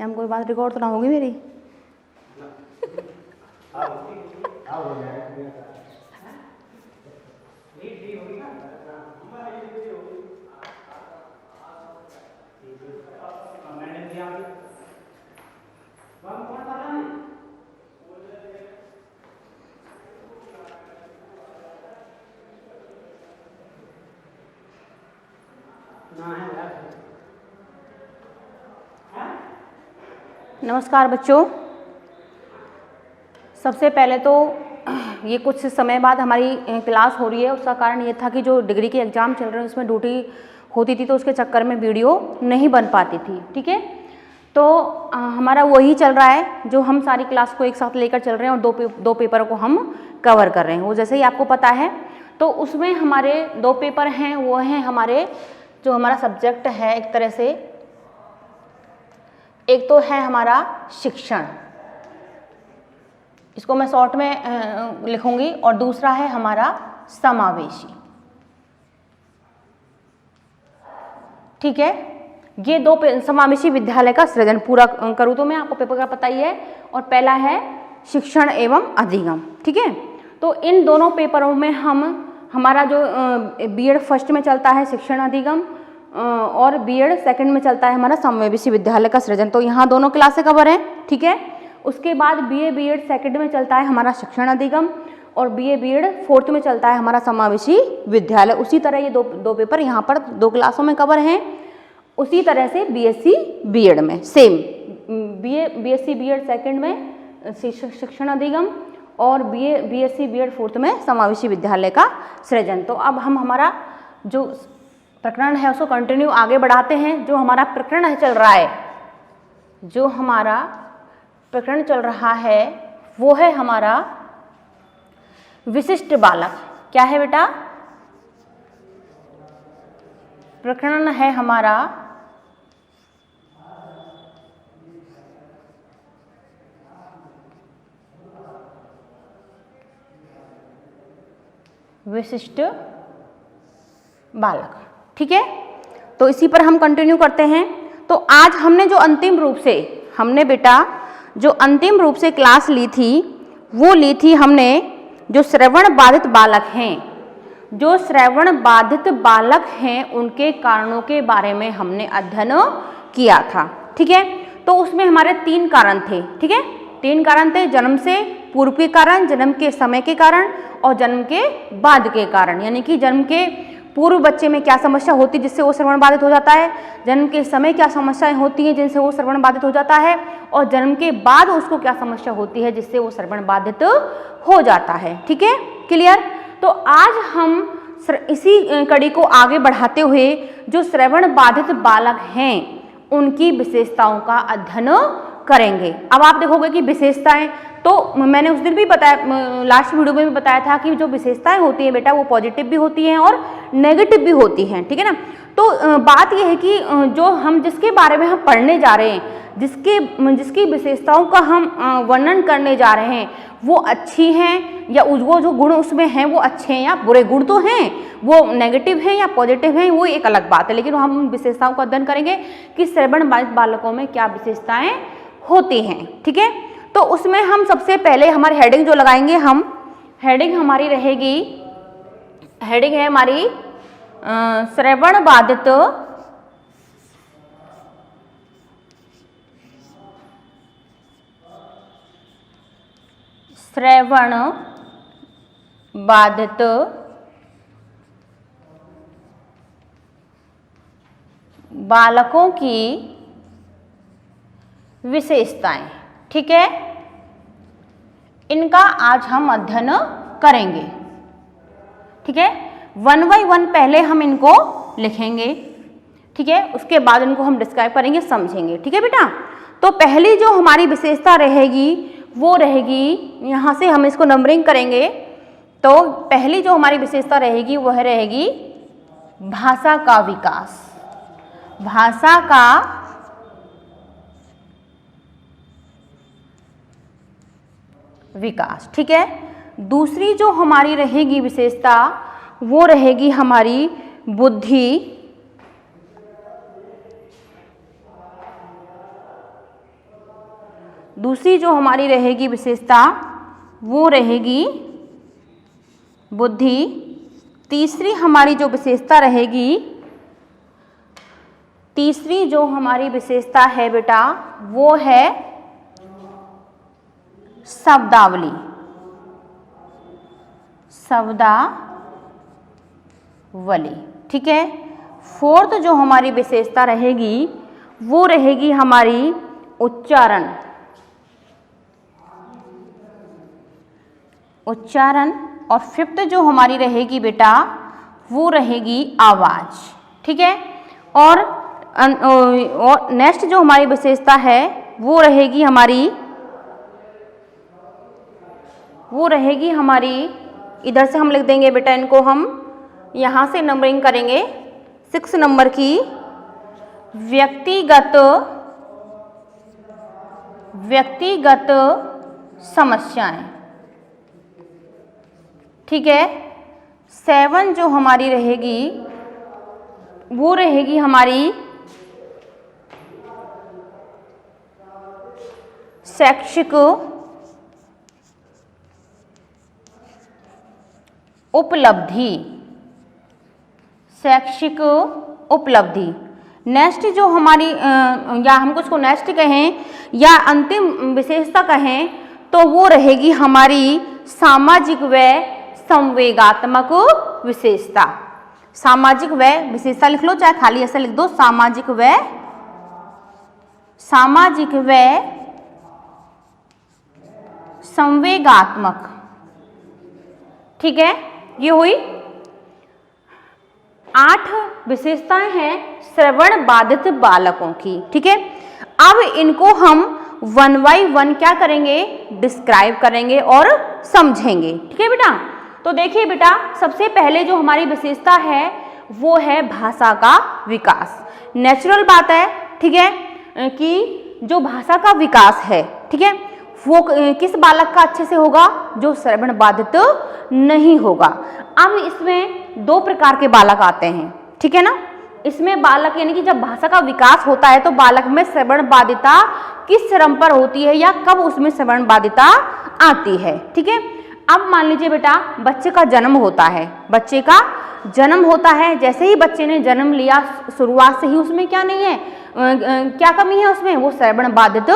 Ma'am कोई बात record तो ना होगी मेरी? नमस्कार बच्चों, सबसे पहले तो ये कुछ समय बाद हमारी क्लास हो रही है। उसका कारण ये था कि जो डिग्री के एग्ज़ाम चल रहे हैं उसमें ड्यूटी होती थी, तो उसके चक्कर में वीडियो नहीं बन पाती थी। ठीक है, तो हमारा वही चल रहा है जो हम सारी क्लास को एक साथ लेकर चल रहे हैं और दो पेपरों को हम कवर कर रहे हैं। वो जैसे ही आपको पता है, तो उसमें हमारे 2 पेपर हैं। वो हैं हमारे जो हमारा सब्जेक्ट है एक तरह से, एक तो है हमारा शिक्षण, इसको मैं शॉर्ट में लिखूंगी, और दूसरा है हमारा समावेशी। ठीक है, ये 2 समावेशी विद्यालय का सृजन पूरा करूँ तो मैं आपको पेपर का पता ही है। और पहला है शिक्षण एवं अधिगम। ठीक है, तो इन दोनों पेपरों में हमारा जो बीएड फर्स्ट में चलता है शिक्षण अधिगम, और बीएड सेकंड में चलता है हमारा समावेशी विद्यालय का सृजन। तो यहाँ दोनों क्लासें कवर हैं। ठीक है, उसके बाद बीए बीएड सेकंड में चलता है हमारा शिक्षण अधिगम, और बीए बीएड फोर्थ में चलता है हमारा समावेशी विद्यालय। उसी तरह ये दो पेपर यहाँ पर 2 क्लासों में कवर हैं। उसी तरह से बीएससी बीएड में सेम, बीएससी बीएड सेकंड में शिक्षण अधिगम, और बीएससी बीएड फोर्थ में समावेशी विद्यालय का सृजन। तो अब हम हमारा जो प्रकरण है उसको कंटिन्यू आगे बढ़ाते हैं। जो हमारा प्रकरण चल रहा है, जो हमारा प्रकरण चल रहा है वो है हमारा विशिष्ट बालक। क्या है बेटा? प्रकरण है हमारा विशिष्ट बालक। ठीक है, तो इसी पर हम कंटिन्यू करते हैं। तो आज हमने जो अंतिम रूप से क्लास ली थी, वो ली थी हमने जो श्रवण बाधित बालक हैं। जो श्रवण बाधित बालक हैं उनके कारणों के बारे में हमने अध्ययन किया था। ठीक है, तो उसमें हमारे 3 कारण थे। ठीक है, 3 कारण थे, जन्म से पूर्व के कारण, जन्म के समय के कारण, और जन्म के बाद के कारण। यानी कि जन्म के पूर्व बच्चे में क्या समस्या होती है जिससे वो श्रवण बाधित हो जाता है, जन्म के समय क्या समस्याएं होती हैं जिनसे वो श्रवण बाधित हो जाता है, और जन्म के बाद उसको क्या समस्या होती है जिससे वो श्रवण बाधित हो जाता है। ठीक है, क्लियर? तो आज हम इसी कड़ी को आगे बढ़ाते हुए जो श्रवण बाधित बालक हैं उनकी विशेषताओं का अध्ययन करेंगे। अब आप देखोगे कि विशेषताएं, तो मैंने उस दिन भी बताया, लास्ट वीडियो में भी बताया था कि जो विशेषताएं होती हैं बेटा वो पॉजिटिव भी होती हैं और नेगेटिव भी होती हैं। ठीक है ना, तो बात यह है कि जो हम जिसके बारे में हम पढ़ने जा रहे हैं, जिसकी विशेषताओं का हम वर्णन करने जा रहे हैं, वो अच्छी हैं या वो जो गुण उसमें हैं वो अच्छे हैं या बुरे गुण तो हैं, वो नेगेटिव हैं या पॉजिटिव हैं, वो एक अलग बात है। लेकिन हम उन विशेषताओं का अध्ययन करेंगे कि श्रवण बाधित बालकों में क्या विशेषताएं होती हैं। ठीक है, तो उसमें हम सबसे पहले हमारी हेडिंग जो लगाएंगे, हम हेडिंग हमारी रहेगी, हेडिंग है हमारी श्रवण बाधित बालकों की विशेषताएं। ठीक है, इनका आज हम अध्ययन करेंगे। ठीक है, 1 बाय 1 पहले हम इनको लिखेंगे। ठीक है, उसके बाद इनको हम डिस्क्राइब करेंगे, समझेंगे। ठीक है बेटा, तो पहली जो हमारी विशेषता रहेगी वो रहेगी, यहाँ से हम इसको नंबरिंग करेंगे। तो पहली जो हमारी विशेषता रहेगी वह रहेगी भाषा का विकास। भाषा का विकास। ठीक है, दूसरी जो हमारी रहेगी विशेषता वो रहेगी हमारी बुद्धि दूसरी जो हमारी रहेगी विशेषता वो रहेगी बुद्धि। तीसरी हमारी जो विशेषता रहेगी, तीसरी जो हमारी विशेषता है बेटा वो है शब्दावली। शब्दावली, ठीक है। फोर्थ जो हमारी विशेषता रहेगी वो रहेगी हमारी उच्चारण। उच्चारण। और फिफ्थ जो हमारी रहेगी बेटा वो रहेगी आवाज, ठीक है। और नेक्स्ट जो हमारी विशेषता है वो रहेगी हमारी इधर से हम लिख देंगे बेटा, इनको हम यहाँ से नंबरिंग करेंगे 6 नंबर की, व्यक्तिगत समस्याएं, ठीक है। 7 जो हमारी रहेगी वो रहेगी हमारी शैक्षिक उपलब्धि। शैक्षिक उपलब्धि। नेक्स्ट जो हमारी या हमको इसको नेक्स्ट कहें या अंतिम विशेषता कहें तो वो रहेगी हमारी सामाजिक व संवेगात्मक विशेषता। सामाजिक व विशेषता लिख लो, चाहे खाली ऐसा लिख दो, सामाजिक व संवेगात्मक, ठीक है। ये हुई 8 विशेषताएं हैं श्रवण बाधित बालकों की, ठीक है। अब इनको हम 1 बाय 1 क्या करेंगे, डिस्क्राइब करेंगे और समझेंगे, ठीक है बेटा। तो देखिए बेटा, सबसे पहले जो हमारी विशेषता है वो है भाषा का विकास। नेचुरल बात है, ठीक है, कि जो भाषा का विकास है, ठीक है, वो किस बालक का अच्छे से होगा, जो श्रवण बाधित नहीं होगा। अब इसमें 2 प्रकार के बालक आते हैं, ठीक है ना। इसमें बालक यानी कि जब भाषा का विकास होता है तो बालक में श्रवण बाधिता किस चरम पर होती है या कब उसमें श्रवण बाधिता आती है, ठीक है। अब मान लीजिए बेटा, बच्चे का जन्म होता है, बच्चे का जन्म होता है, जैसे ही बच्चे ने जन्म लिया शुरुआत से ही उसमें क्या नहीं है, क्या कमी है उसमें, वो श्रवण बाधित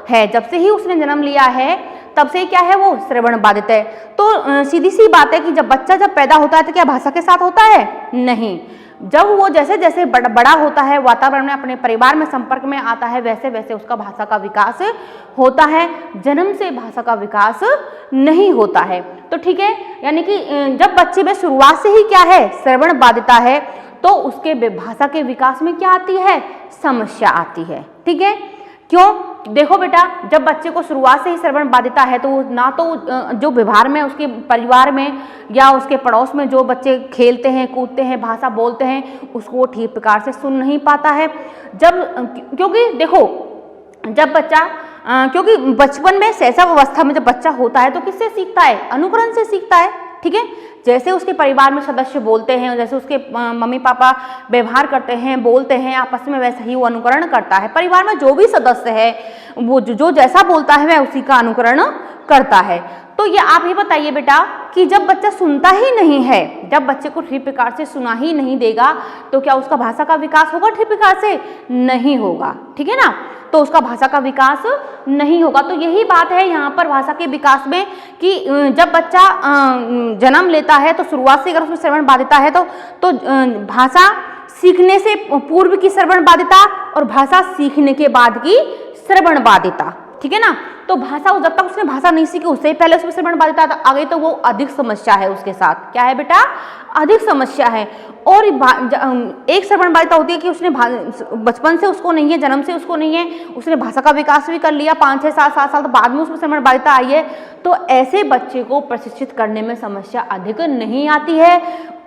है। जब से ही उसने जन्म लिया है तब से क्या है, वो श्रवण बाधित है। तो सीधी सी बात है कि जब बच्चा पैदा होता है तो क्या भाषा के साथ होता है, नहीं। जब वो जैसे जैसे बड़ा होता है, वातावरण में अपने परिवार में संपर्क में आता है, वैसे वैसे उसका भाषा का विकास होता है। जन्म से भाषा का विकास नहीं होता है। तो ठीक है, यानी कि जब बच्चे में शुरुआत से ही क्या है, श्रवण बाधिता है, तो उसके भाषा के विकास में क्या आती है, समस्या आती है, ठीक है। क्यों, देखो बेटा, जब बच्चे को शुरुआत से ही श्रवण बाधिता है तो ना तो जो व्यवहार में उसके परिवार में या उसके पड़ोस में जो बच्चे खेलते हैं, कूदते हैं, भाषा बोलते हैं, उसको वो ठीक प्रकार से सुन नहीं पाता है। क्योंकि देखो, जब बच्चा क्योंकि बचपन में शैशव अवस्था में जब बच्चा होता है तो किससे सीखता है, अनुकरण से सीखता है, ठीक है। जैसे उसके परिवार में सदस्य बोलते हैं, जैसे उसके मम्मी पापा व्यवहार करते हैं, बोलते हैं आपस में, वैसे ही वो अनुकरण करता है। परिवार में जो भी सदस्य है वो जो जैसा बोलता है वह उसी का अनुकरण करता है। तो ये आप ही बताइए बेटा कि जब बच्चा सुनता ही नहीं है, जब बच्चे को ठीक प्रकार से सुना ही नहीं देगा तो क्या उसका भाषा का विकास होगा, ठीक प्रकार से नहीं होगा, ठीक है ना। तो उसका भाषा का विकास नहीं होगा। तो यही बात है यहाँ पर भाषा के विकास में कि जब बच्चा जन्म लेता है तो शुरुआत से अगर उसमें श्रवण बाधिता है तो भाषा सीखने से पूर्व की श्रवण बाधिता और भाषा सीखने के बाद की श्रवण बाधिता, ठीक है ना। तो भाषा जब तक उसने भाषा नहीं सीखी उससे पहले उसमें श्रवण बाधिता आ गई तो वो अधिक समस्या है उसके साथ। क्या है बेटा, अधिक समस्या है। और एक श्रवण बाधिता होती है कि उसने बचपन से उसको नहीं है, जन्म से उसको नहीं है, उसने भाषा का विकास भी कर लिया 5, 6, 7 साल तो बाद में उसमें श्रवण बाधिता आई है। तो ऐसे बच्चे को प्रशिक्षित करने में समस्या अधिक नहीं आती है।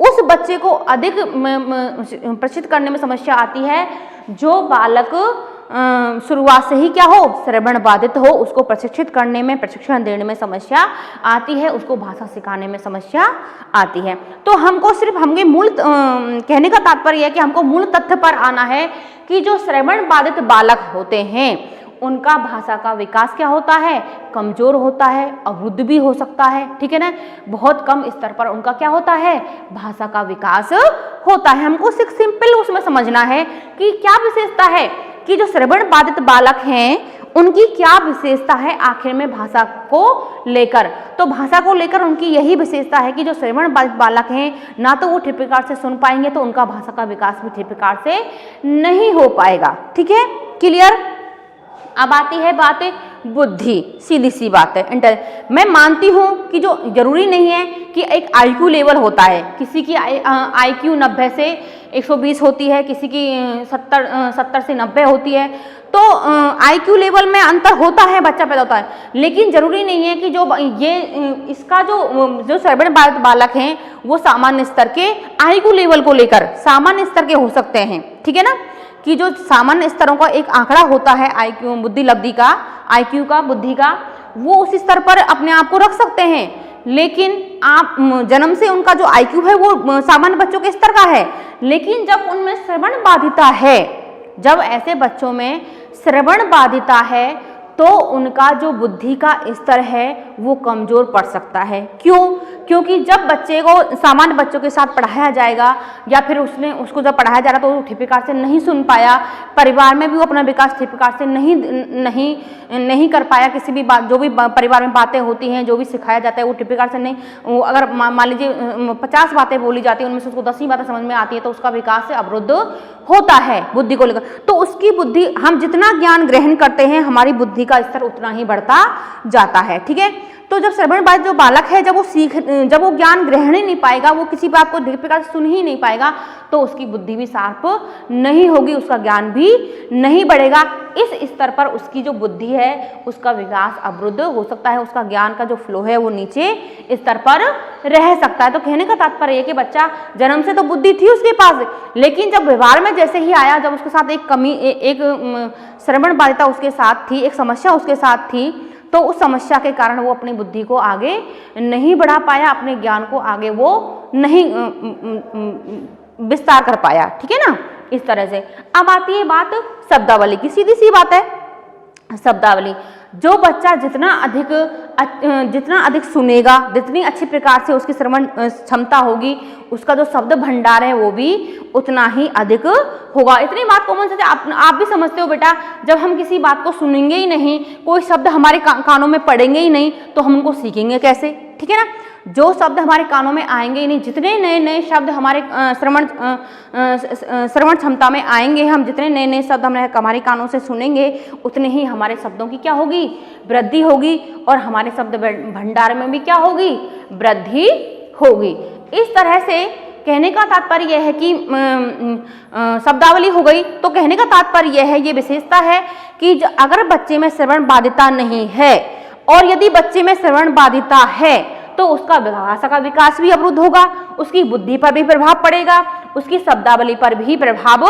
उस बच्चे को अधिक प्रशिक्षित करने में समस्या आती है जो बालक शुरुआत से ही क्या हो, श्रवण बाधित हो, उसको प्रशिक्षित करने में, प्रशिक्षण देने में समस्या आती है, उसको भाषा सिखाने में समस्या आती है। तो हमको सिर्फ हमें मूल कहने का तात्पर्य है कि हमको मूल तथ्य पर आना है कि जो श्रवण बाधित बालक होते हैं उनका भाषा का विकास क्या होता है, कमजोर होता है, अवरुद्ध भी हो सकता है, ठीक है ना। बहुत कम स्तर पर उनका क्या होता है, भाषा का विकास होता है। हमको सिंपल उसमें समझना है कि क्या विशेषता है कि जो श्रवण बाधित बालक हैं उनकी क्या विशेषता है आखिर में भाषा को लेकर। तो भाषा को लेकर उनकी यही विशेषता है कि जो श्रवण बाधित बालक हैं ना तो वो ठीक प्रकार से सुन पाएंगे, तो उनका भाषा का विकास भी ठीक प्रकार से नहीं हो पाएगा, ठीक है, क्लियर। अब आती है बात बुद्धि, सीधी सी बात है। मैं मानती हूँ कि जो जरूरी नहीं है कि एक IQ लेवल होता है, किसी की IQ 90 से 120 होती है, किसी की 70 से 90 होती है, तो IQ लेवल में अंतर होता है, बच्चा पैदा होता है, लेकिन जरूरी नहीं है कि जो ये इसका जो श्रवण बाधित बालक हैं वो सामान्य स्तर के IQ लेवल को लेकर सामान्य स्तर के हो सकते हैं, ठीक है ना, कि जो सामान्य स्तरों का एक आंकड़ा होता है IQ बुद्धि लब्धि का, IQ का, बुद्धि का, वो उस स्तर पर अपने आप को रख सकते हैं। लेकिन आप जन्म से उनका जो IQ है वो सामान्य बच्चों के स्तर का है, लेकिन जब उनमें श्रवण बाधिता है, जब ऐसे बच्चों में श्रवण बाधिता है तो उनका जो बुद्धि का स्तर है वो कमजोर पड़ सकता है। क्यों? क्योंकि जब बच्चे को सामान्य बच्चों के साथ पढ़ाया जाएगा या फिर उसको जब पढ़ाया जा रहा तो वो ठीक प्रकार से नहीं सुन पाया, परिवार में भी वो अपना विकास ठीक प्रकार से नहीं कर पाया, किसी भी बात जो भी परिवार में बातें होती हैं, जो भी सिखाया जाता है वो ठीक प्रकार से नहीं, अगर मान लीजिए 50 बातें बोली जाती हैं उनमें से उसको 10 ही बातें समझ में आती है तो उसका विकास से अवरुद्ध होता है बुद्धि को लेकर। तो उसकी बुद्धि, हम जितना ज्ञान ग्रहण करते हैं हमारी बुद्धि का स्तर उतना ही बढ़ता जाता है, ठीक है। तो जब श्रवण बाधित जो बालक है जब वो ज्ञान ग्रहण ही नहीं पाएगा, वो किसी बात को ठीक प्रकार से सुन ही नहीं पाएगा, तो उसकी बुद्धि भी शार्प नहीं होगी, उसका ज्ञान भी नहीं बढ़ेगा। इस स्तर पर उसकी जो बुद्धि है उसका विकास अवरुद्ध हो सकता है, उसका ज्ञान का जो फ्लो है वो नीचे स्तर पर रह सकता है। तो कहने का तात्पर्य है कि बच्चा जन्म से तो बुद्धि थी उसके पास, लेकिन जब व्यवहार में जैसे ही आया, जब उसके साथ एक श्रवण बाधिता उसके साथ थी, एक समस्या उसके साथ थी, तो उस समस्या के कारण वो अपनी बुद्धि को आगे नहीं बढ़ा पाया, अपने ज्ञान को आगे वो नहीं विस्तार कर पाया, ठीक है ना, इस तरह से। अब आती है बात शब्दावली की, सीधी सी बात है शब्दावली। जो बच्चा जितना अधिक सुनेगा, जितनी अच्छी प्रकार से उसकी श्रवण क्षमता होगी, उसका जो शब्द भंडार है वो भी उतना ही अधिक होगा। इतनी बात कॉमन सेंस आप भी समझते हो बेटा, जब हम किसी बात को सुनेंगे ही नहीं, कोई शब्द हमारे कानों में पड़ेंगे ही नहीं, तो हम उनको सीखेंगे कैसे, ठीक है ना। जो शब्द हमारे कानों में आएंगे ही नहीं, जितने नए नए शब्द हमारे श्रवण क्षमता में आएंगे, हम जितने नए नए शब्द हमारे कानों से सुनेंगे, उतने ही हमारे शब्दों की क्या होगी, वृद्धि होगी, और हमारे शब्द भंडार में भी क्या होगी, वृद्धि होगी। इस तरह से कहने का तात्पर्य यह है कि शब्दावली हो गई, तो कहने का तात्पर्य यह है, ये विशेषता है कि अगर बच्चे में श्रवण बाधिता नहीं है, और यदि बच्चे में श्रवण बाधिता है तो उसका भाषा का विकास भी अवरुद्ध होगा, उसकी बुद्धि पर भी प्रभाव पड़ेगा, उसकी शब्दावली पर भी प्रभाव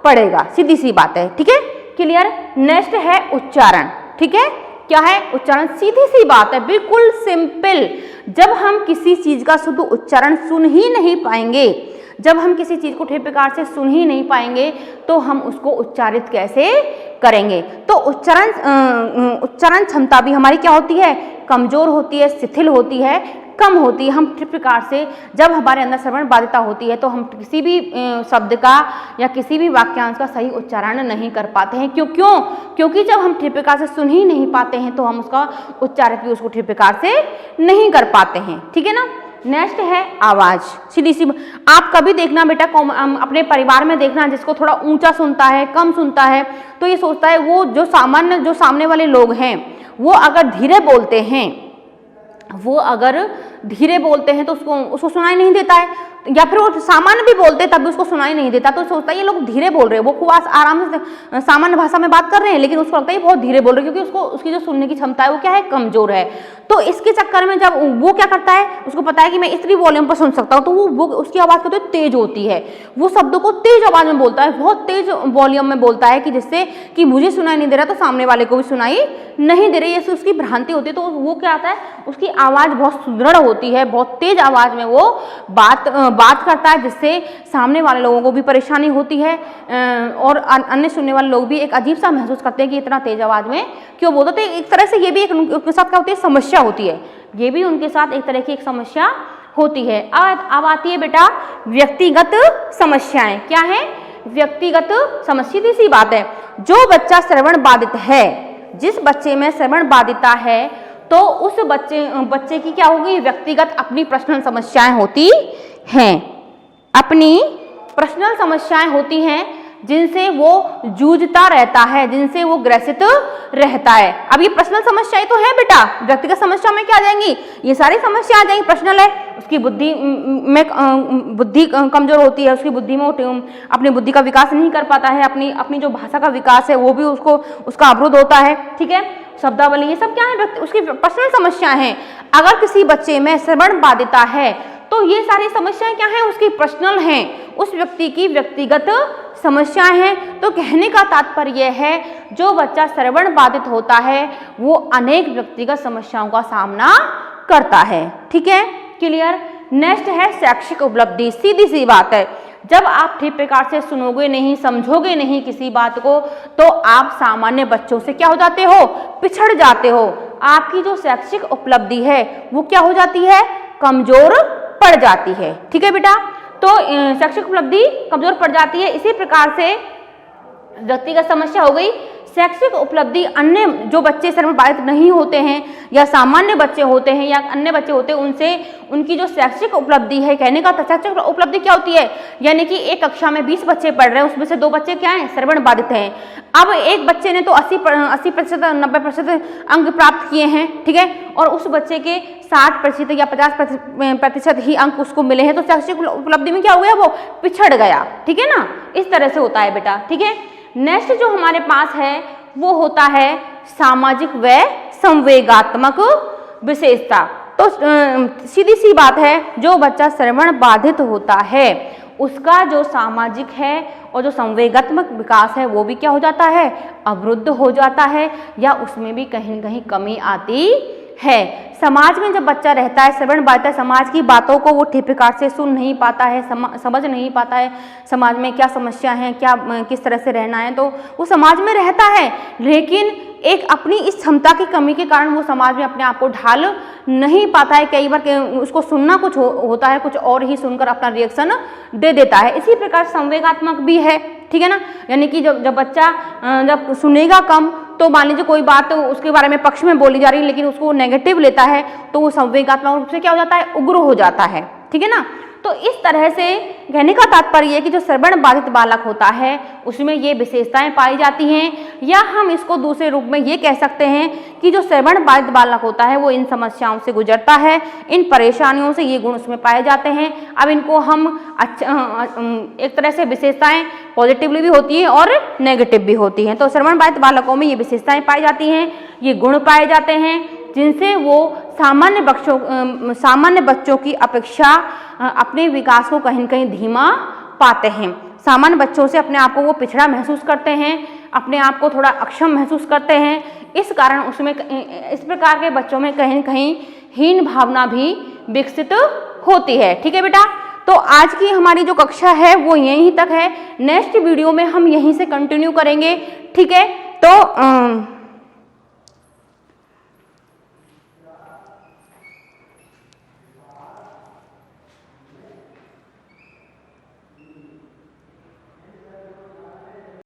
पड़ेगा, सीधी सी बात है, ठीक है, क्लियर। नेक्स्ट है उच्चारण, ठीक है, क्या है उच्चारण, सीधी सी बात है, बिल्कुल सिंपल। जब हम किसी चीज का शुद्ध उच्चारण सुन ही नहीं पाएंगे, जब हम किसी चीज को ठीक प्रकार से सुन ही नहीं पाएंगे, तो हम उसको उच्चारित कैसे करेंगे। तो उच्चारण क्षमता भी हमारी क्या होती है, कमजोर होती है, शिथिल होती है, कम होती है। हम ठीक प्रकार से जब हमारे अंदर श्रवण बाधिता होती है तो हम किसी भी शब्द का या किसी भी वाक्यांश का सही उच्चारण नहीं कर पाते हैं। क्योंकि जब हम ठीक प्रकार से सुन ही नहीं पाते हैं तो हम उसका उच्चारित भी उसको ठीक प्रकार से नहीं कर पाते हैं, ठीक है ना। नेक्स्ट है आवाज, सीधी सी। आप कभी देखना बेटा, अपने परिवार में देखना, जिसको थोड़ा ऊंचा सुनता है, कम सुनता है, तो ये सोचता है वो जो सामने वाले लोग हैं वो अगर धीरे बोलते हैं तो उसको सुनाई नहीं देता है, या फिर वो सामान्य भी बोलते तब भी उसको सुनाई नहीं देता, तो सोचता है ये लोग धीरे बोल रहे हैं, वो खूब आराम से सामान्य भाषा में बात कर रहे हैं, लेकिन उसको लगता है ये बहुत धीरे बोल रहे हैं, क्योंकि उसकी जो सुनने की क्षमता है वो क्या है, कमजोर है। तो इसके चक्कर में जब वो क्या करता है, उसको पता है कि मैं इतनी वॉल्यूम पर सुन सकता हूँ, तो वो उसकी आवाज़ कहते हैं तेज होती है, वो शब्दों को तेज आवाज में बोलता है, बहुत तेज वॉल्यूम में बोलता है, कि जिससे कि मुझे सुनाई नहीं दे रहा तो सामने वाले को भी सुनाई नहीं दे रही है, उसकी भ्रांति होती है। तो वो क्या आता है, उसकी आवाज़ बहुत सुदृढ़ होती है, बहुत तेज आवाज़ में वो बात बात करता है, जिससे सामने वाले लोगों को भी परेशानी होती है और अन्य सुनने वाले लोग भी एक अजीब सा महसूस करते हैं कि इतना तेज आवाज़ में क्यों बोलते। तो एक तरह से ये भी एक उनके साथ क्या होती है, समस्या होती है, ये भी उनके साथ एक तरह की एक समस्या होती है। अब आती है बेटा व्यक्तिगत समस्याएं। क्या है? व्यक्तिगत समस्या। सीधी सी बात है, जो बच्चा श्रवण बाधित है, जिस बच्चे में श्रवण बाधिता है, तो उस बच्चे की क्या होगी, व्यक्तिगत अपनी पर्सनल समस्याएं होती हैं, अपनी पर्सनल समस्याएं होती हैं जिनसे वो जूझता रहता है, जिनसे वो ग्रसित रहता है। अब ये पर्सनल समस्याएं तो है बेटा, व्यक्तिगत समस्या में क्या आ जाएंगी, ये सारी समस्या आ जाएंगी। पर्सनल है, उसकी बुद्धि कमजोर होती है, उसकी बुद्धि में अपनी बुद्धि का विकास नहीं कर पाता है, अपनी जो भाषा का विकास है वो भी उसका अवरुद्ध होता है, ठीक है, शब्दावली, ये सब क्या है, उसकी पर्सनल समस्याएं हैं। अगर किसी बच्चे में श्रवण बाधिता है तो ये सारी समस्याएं क्या हैं, उसकी पर्सनल हैं, उस व्यक्ति की व्यक्तिगत समस्याएं हैं। तो कहने का तात्पर्य है जो बच्चा श्रवण बाधित होता है वो अनेक व्यक्तिगत समस्याओं का सामना करता है, ठीक है, क्लियर। नेक्स्ट है शैक्षिक उपलब्धि। सीधी सी बात है, जब आप ठीक प्रकार से सुनोगे नहीं, समझोगे नहीं किसी बात को, तो आप सामान्य बच्चों से क्या हो जाते हो, पिछड़ जाते हो। आपकी जो शैक्षिक उपलब्धि है वो क्या हो जाती है, कमजोर पड़ जाती है, ठीक है बेटा। तो शैक्षिक उपलब्धि कमजोर पड़ जाती है। इसी प्रकार से व्यक्तिगत समस्या हो गई। शैक्षिक उपलब्धि अन्य जो बच्चे श्रवण बाधित नहीं होते हैं या सामान्य बच्चे होते हैं या अन्य बच्चे होते हैं, उनसे उनकी जो शैक्षिक उपलब्धि है, कहने का शैक्षिक उपलब्धि क्या होती है, यानी कि एक कक्षा में 20 बच्चे पढ़ रहे हैं, उसमें से 2 बच्चे क्या हैं, श्रवण बाधित हैं। अब एक बच्चे ने तो 80% 90% अंक प्राप्त किए हैं, ठीक है, और उस बच्चे के 60% या 50% ही अंक उसको मिले हैं, तो शैक्षिक उपलब्धि में क्या हो गया, वो पिछड़ गया, ठीक है ना। इस तरह से होता है बेटा, ठीक है। नेक्स्ट जो हमारे पास है वो होता है सामाजिक व संवेगात्मक विशेषता। तो सीधी सी बात है, जो बच्चा श्रवण बाधित होता है उसका जो सामाजिक है और जो संवेगात्मक विकास है वो भी क्या हो जाता है, अवरुद्ध हो जाता है, या उसमें भी कहीं न कहीं कमी आती है। समाज में जब बच्चा रहता है, श्रवण बाधित है, समाज की बातों को वो ठीक प्रकार से सुन नहीं पाता है, समझ नहीं पाता है, समाज में क्या समस्या है, क्या किस तरह से रहना है, तो वो समाज में रहता है, लेकिन एक अपनी इस क्षमता की कमी के कारण वो समाज में अपने आप को ढाल नहीं पाता है। कई बार उसको सुनना कुछ होता है, कुछ और ही सुनकर अपना रिएक्शन दे देता है। इसी प्रकार संवेगात्मक भी है, ठीक है ना, यानी कि जब बच्चा जब सुनेगा कम, तो मान लीजिए कोई बात तो उसके बारे में पक्ष में बोली जा रही है लेकिन उसको नेगेटिव लेता है, तो वो संवेगात्मक रूप से क्या हो जाता है, उग्र हो जाता है, ठीक है ना। तो इस तरह से कहने का तात्पर्य है कि जो श्रवण बाधित बालक होता है उसमें ये विशेषताएं पाई जाती हैं, या हम इसको दूसरे रूप में ये कह सकते हैं कि जो श्रवण बाधित बालक होता है वो इन समस्याओं से गुजरता है, इन परेशानियों से, ये गुण उसमें पाए जाते हैं। अब इनको हम एक तरह से विशेषताएं पॉजिटिवली भी होती हैं और नेगेटिव भी होती हैं। तो श्रवण बाधित बालकों में ये विशेषताएं पाई जाती हैं, ये गुण पाए जाते हैं, जिनसे वो सामान्य बच्चों की अपेक्षा अपने विकास को कहीं न कहीं धीमा पाते हैं। सामान्य बच्चों से अपने आप को वो पिछड़ा महसूस करते हैं, अपने आप को थोड़ा अक्षम महसूस करते हैं। इस कारण उसमें इस प्रकार के बच्चों में कहीं न कहीं हीन भावना भी विकसित होती है, ठीक है बेटा। तो आज की हमारी जो कक्षा है वो यहीं तक है, नेक्स्ट वीडियो में हम यहीं से कंटिन्यू करेंगे, ठीक है। तो